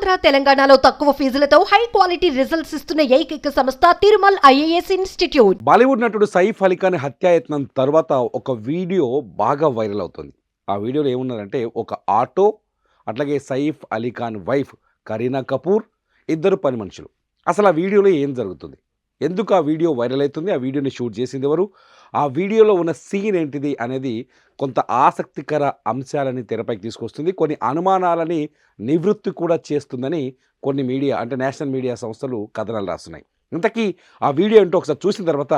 ఆంధ్ర తెలంగాణలో తక్కువ ఫీజులతో high quality results ఇస్తున్న ఏకైక సంస్థ తిరుమల్ ఐఏఎస్ ఇన్స్టిట్యూట్. బాలీవుడ్ నటుడు సైఫ్ అలీ ఖాన్ హత్యాయత్నం తర్వాత ఒక వీడియో బాగా వైరల్ అవుతుంది. ఆ వీడియోలో ఏమున్నదంటే ఒక ఆటో, అట్లాగే సైఫ్ అలీ ఖాన్ వైఫ్ కరీనా కపూర్, ఇద్దరు పని మనుషులు. అసలు ఆ వీడియోలో ఏం జరుగుతుంది, ఎందుకు ఆ వీడియో వైరల్ అవుతుంది, ఆ వీడియోని షూట్ చేసింది ఎవరు, ఆ వీడియోలో ఉన్న సీన్ ఏంటిది అనేది కొంత ఆసక్తికర అంశాలని తెరపైకి తీసుకొస్తుంది. కొన్ని అనుమానాలని నివృత్తి కూడా చేస్తుందని కొన్ని మీడియా అంటే నేషనల్ మీడియా సంస్థలు కథనాలు రాస్తున్నాయి. ఇంతకీ ఆ వీడియో ఏంటో ఒకసారి చూసిన తర్వాత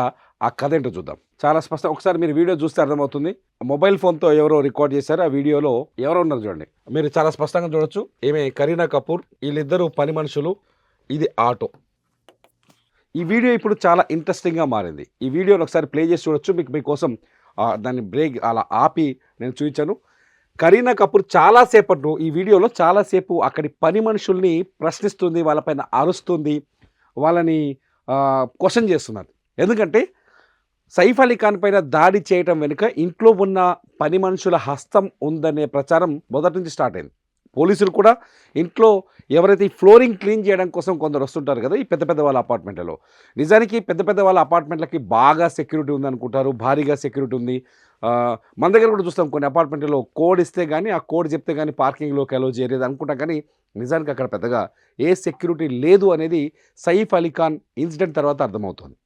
ఆ కథ ఏంటో చూద్దాం. చాలా స్పష్టం, ఒకసారి మీరు వీడియో చూస్తే అర్థమవుతుంది. మొబైల్ ఫోన్తో ఎవరో రికార్డ్ చేశారు. ఆ వీడియోలో ఎవరో ఉన్నారు చూడండి, మీరు చాలా స్పష్టంగా చూడొచ్చు. ఏమే కరీనా కపూర్, వీళ్ళిద్దరూ పని మనుషులు, ఇది ఆటో. ఈ వీడియో ఇప్పుడు చాలా ఇంట్రెస్టింగ్గా మారింది. ఈ వీడియోని ఒకసారి ప్లే చేసి చూడొచ్చు. మీకోసం దాన్ని బ్రేక్ అలా ఆపి నేను చూపించాను. కరీనా కపూర్ చాలాసేపట్లో ఈ వీడియోలో చాలాసేపు అక్కడి పని మనుషుల్ని ప్రశ్నిస్తుంది, వాళ్ళపైన అరుస్తుంది, వాళ్ళని క్వశ్చన్ చేస్తున్నారు. ఎందుకంటే సైఫ్ అలీ ఖాన్ పైన దాడి చేయటం వెనుక ఇంట్లో ఉన్న పని మనుషుల హస్తం ఉందనే ప్రచారం మొదటి నుంచి స్టార్ట్ అయింది. పోలీసులు కూడా ఇంట్లో ఎవరైతే ఈ ఫ్లోరింగ్ క్లీన్ చేయడం కోసం కొందరు వస్తుంటారు కదా ఈ పెద్ద పెద్ద వాళ్ళ అపార్ట్మెంట్లలో, నిజానికి పెద్ద పెద్ద వాళ్ళ అపార్ట్మెంట్లకి బాగా సెక్యూరిటీ ఉంది అనుకుంటారు, భారీగా సెక్యూరిటీ ఉంది. మన దగ్గర కూడా చూస్తాం కొన్ని అపార్ట్మెంట్లలో కోడ్ ఇస్తే కానీ, ఆ కోడ్ చెప్తే కానీ పార్కింగ్లోకి అలో చేయలేదు అనుకుంటాం, కానీ నిజానికి అక్కడ పెద్దగా ఏ సెక్యూరిటీ లేదు అనేది సైఫ్ అలీ ఖాన్ ఇన్సిడెంట్ తర్వాత అర్థమవుతుంది.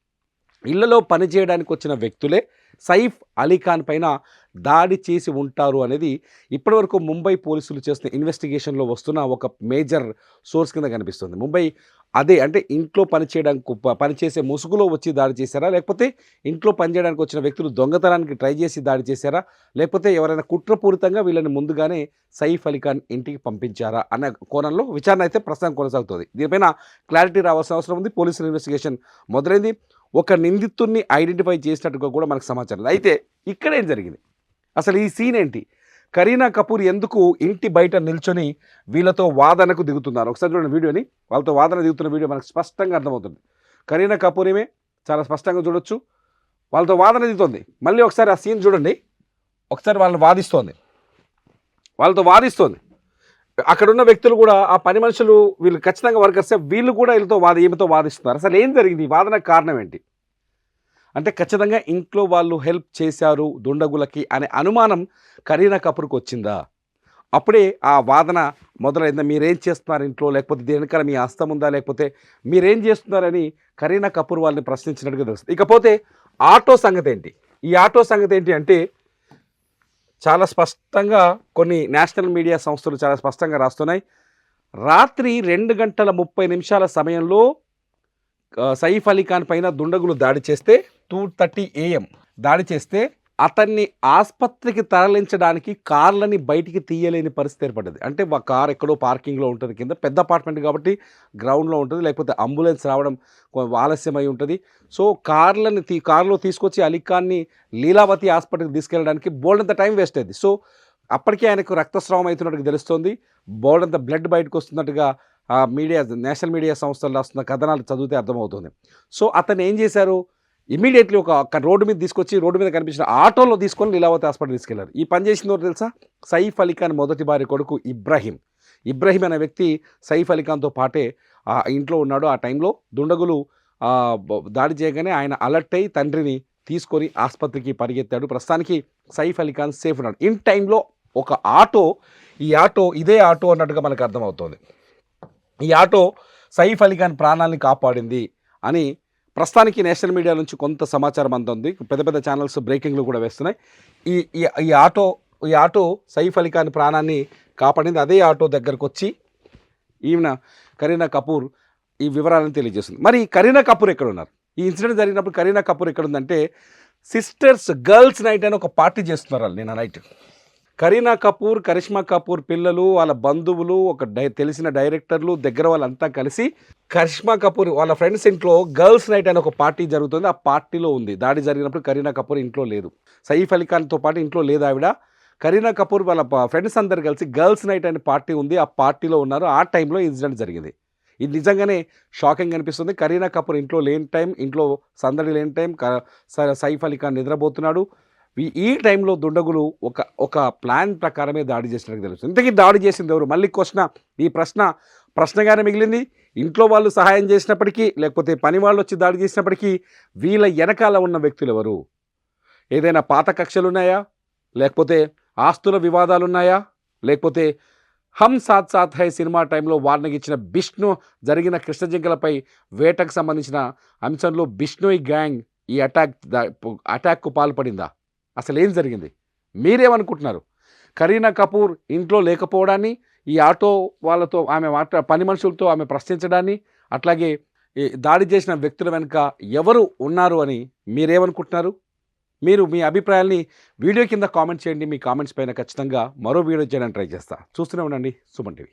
ఇళ్లలో పనిచేయడానికి వచ్చిన వ్యక్తులే సైఫ్ అలీ ఖాన్ పైన దాడి చేసి ఉంటారు అనేది ఇప్పటివరకు ముంబై పోలీసులు చేస్తున్న ఇన్వెస్టిగేషన్లో వస్తున్న ఒక మేజర్ సోర్స్ కింద కనిపిస్తుంది. ముంబై అదే అంటే ఇంట్లో పనిచేసే ముసుగులో వచ్చి దాడి చేశారా, లేకపోతే ఇంట్లో పనిచేయడానికి వచ్చిన వ్యక్తులు దొంగతనానికి ట్రై చేసి దాడి చేశారా, లేకపోతే ఎవరైనా కుట్రపూరితంగా వీళ్ళని ముందుగానే సైఫ్ అలీ ఖాన్ ఇంటికి పంపించారా అన్న కోణంలో విచారణ అయితే ప్రస్తుతం కొనసాగుతుంది. దీనిపైన క్లారిటీ రావాల్సిన అవసరం ఉంది. పోలీసుల ఇన్వెస్టిగేషన్ మొదలైంది. ఒక నిందితుడిని ఐడెంటిఫై చేసినట్టుగా కూడా మనకు సమాచారం. అయితే ఇక్కడ ఏం జరిగింది, అసలు ఈ సీన్ ఏంటి, కరీనా కపూర్ ఎందుకు ఇంటి బయట నిల్చొని వీళ్ళతో వాదనకు దిగుతున్నారు? ఒకసారి చూడండి వీడియోని. వాళ్ళతో వాదన దిగుతున్న వీడియో మనకు స్పష్టంగా అర్థమవుతుంది. కరీనా కపూర్ ఏమే చాలా స్పష్టంగా చూడొచ్చు, వాళ్ళతో వాదన దిగుతుంది. మళ్ళీ ఒకసారి ఆ సీన్ చూడండి, ఒకసారి వాళ్ళతో వాదిస్తోంది. అక్కడున్న వ్యక్తులు కూడా ఆ పని మనుషులు వీళ్ళు ఖచ్చితంగా వర్కర్సే, వీళ్ళు కూడా ఈమెతో వాదిస్తున్నారు. అసలు ఏం జరిగింది, ఈ వాదనకు కారణం ఏంటి అంటే ఖచ్చితంగా ఇంట్లో వాళ్ళు హెల్ప్ చేశారు దుండగులకి అనే అనుమానం కరీనా కపూర్కి వచ్చిందా? అప్పుడే ఆ వాదన మొదలైందా? మీరేం చేస్తున్నారు ఇంట్లో, లేకపోతే దేనికైనా మీ హస్తం ఉందా, లేకపోతే మీరేం చేస్తున్నారని కరీనా కపూర్ వాళ్ళని ప్రశ్నించినట్టుగా తెలుస్తుంది. ఇకపోతే ఆటో సంగతి ఏంటి? ఈ ఆటో సంగతి ఏంటి అంటే చాలా స్పష్టంగా కొన్ని నేషనల్ మీడియా సంస్థలు చాలా స్పష్టంగా రాస్తున్నాయి. రాత్రి 2:30 సమయంలో సైఫ్ అలీ ఖాన్ పైన దుండగులు దాడి చేస్తే 2:30 AM దాడి చేస్తే అతన్ని ఆసుపత్రికి తరలించడానికి కార్లని బయటికి తీయలేని పరిస్థితి ఏర్పడ్డది. అంటే ఆ కార్ ఎక్కడో పార్కింగ్లో ఉంటుంది, కింద పెద్ద అపార్ట్మెంట్ కాబట్టి గ్రౌండ్లో ఉంటుంది, లేకపోతే అంబులెన్స్ రావడం ఆలస్యమై ఉంటుంది. సో కారులో తీసుకొచ్చి అలీ ఖాన్ని లీలావతి హాస్పిటల్కి తీసుకెళ్ళడానికి బోల్డంత టైం వేస్ట్ అయింది. సో అప్పటికే ఆయనకు రక్తస్రావం అవుతున్నట్టుగా తెలుస్తోంది, బోల్డంత బ్లడ్ బయటకు వస్తున్నట్టుగా నేషనల్ మీడియా సంస్థలు రాస్తున్న కథనాలు చదివితే అర్థమవుతుంది. సో అతను ఏం చేశారు, ఇమీడియట్లీ ఒక రోడ్డు మీద తీసుకొచ్చి రోడ్డు మీద కనిపించిన ఆటోలో తీసుకొని లీలావతి హాస్పిటల్ తీసుకెళ్లారు. ఈ పని చేసిందో తెలుసా? సైఫ్ అలీ ఖాన్ మొదటి భార్య కొడుకు ఇబ్రహీం అనే వ్యక్తి సైఫ్ అలీ ఖాన్తో పాటే ఆ ఇంట్లో ఉన్నాడు. ఆ టైంలో దుండగులు దాడి చేయగానే ఆయన అలర్ట్ అయ్యి తండ్రిని తీసుకొని ఆసుపత్రికి పరిగెత్తాడు. ప్రస్తుతానికి సైఫ్ అలీ ఖాన్ సేఫ్ ఉన్నాడు. ఇన్ టైంలో ఒక ఆటో, ఇదే ఆటో అన్నట్టుగా మనకు అర్థమవుతుంది. ఈ ఆటో సైఫ్ అలీ ఖాన్ ప్రాణాలని కాపాడింది అని ప్రస్తుతానికి నేషనల్ మీడియా నుంచి కొంత సమాచారం అందుంది. పెద్ద పెద్ద ఛానల్స్ బ్రేకింగ్లు కూడా వేస్తున్నాయి. ఈ ఆటో సైఫ్ అలీ ఖాన్ ప్రాణాన్ని కాపాడింది. అదే ఆటో దగ్గరకు వచ్చి ఈమె కరీనా కపూర్ ఈ వివరాలను తెలియజేస్తుంది. మరి కరీనా కపూర్ ఎక్కడ ఉన్నారు? ఈ ఇన్సిడెంట్ జరిగినప్పుడు కరీనా కపూర్ ఎక్కడ ఉందంటే గర్ల్స్ నైట్ అని ఒక పార్టీ చేస్తున్నారు వాళ్ళు నిన్న నైట్. కరీనా కపూర్, కరిష్మా కపూర్ పిల్లలు, వాళ్ళ బంధువులు, తెలిసిన డైరెక్టర్లు, దగ్గర వాళ్ళంతా కలిసి కరిష్మా కపూర్ వాళ్ళ ఫ్రెండ్స్ ఇంట్లో గర్ల్స్ నైట్ అని ఒక పార్టీ జరుగుతుంది. ఆ పార్టీలో ఉంది. దాడి జరిగినప్పుడు కరీనా కపూర్ ఇంట్లో లేదు. సైఫ్ అలీ ఖాన్తో పాటు ఇంట్లో లేదు ఆవిడ. కరీనా కపూర్ వాళ్ళ ఫ్రెండ్స్ అందరు కలిసి గర్ల్స్ నైట్ అనే పార్టీ ఉంది, ఆ పార్టీలో ఉన్నారు. ఆ టైంలో ఇన్సిడెంట్ జరిగింది. ఇది నిజంగానే షాకింగ్ అనిపిస్తుంది. కరీనా కపూర్ ఇంట్లో లేని టైం, ఇంట్లో సందడి లేని టైం, సైఫ్ అలీ ఖాన్ నిద్రపోతున్నాడు. ఈ టైంలో దుండగులు ఒక ప్లాన్ ప్రకారమే దాడి చేసినట్టు తెలుస్తుంది. ఇంతకీ దాడి చేసింది ఎవరు? మళ్ళీ ఈ ప్రశ్న ప్రశ్నగానే మిగిలింది. ఇంట్లో వాళ్ళు సహాయం చేసినప్పటికీ, లేకపోతే పని వాళ్ళు వచ్చి దాడి చేసినప్పటికీ వీళ్ళ వెనకాల ఉన్న వ్యక్తులు ఎవరు? ఏదైనా పాత కక్షలున్నాయా? లేకపోతే ఆస్తుల వివాదాలున్నాయా? లేకపోతే హమ్ సాత్ సాత్ హై సినిమా టైంలో వార్నింగ్ ఇచ్చిన బిష్ణు జరిగిన కృష్ణజింకలపై వేటకు సంబంధించిన అంశంలో బిష్ణోయ్ గ్యాంగ్ ఈ అటాక్కు పాల్పడిందా? అసలు ఏం జరిగింది? మీరేమనుకుంటున్నారు? కరీనా కపూర్ ఇంట్లో లేకపోవడాన్ని, ఈ ఆటో వాళ్ళతో ఆమె పని మనుషులతో ఆమె ప్రశ్నించడాన్ని, అట్లాగే ఈ దాడి చేసిన వ్యక్తుల వెనుక ఎవరు ఉన్నారు అని మీరేమనుకుంటున్నారు? మీరు మీ అభిప్రాయాల్ని వీడియో కింద కామెంట్ చేయండి. మీ కామెంట్స్ పైన ఖచ్చితంగా మరో వీడియో చేయడానికి ట్రై చేస్తా. చూస్తూనే ఉండండి సుమన్ టీవీ.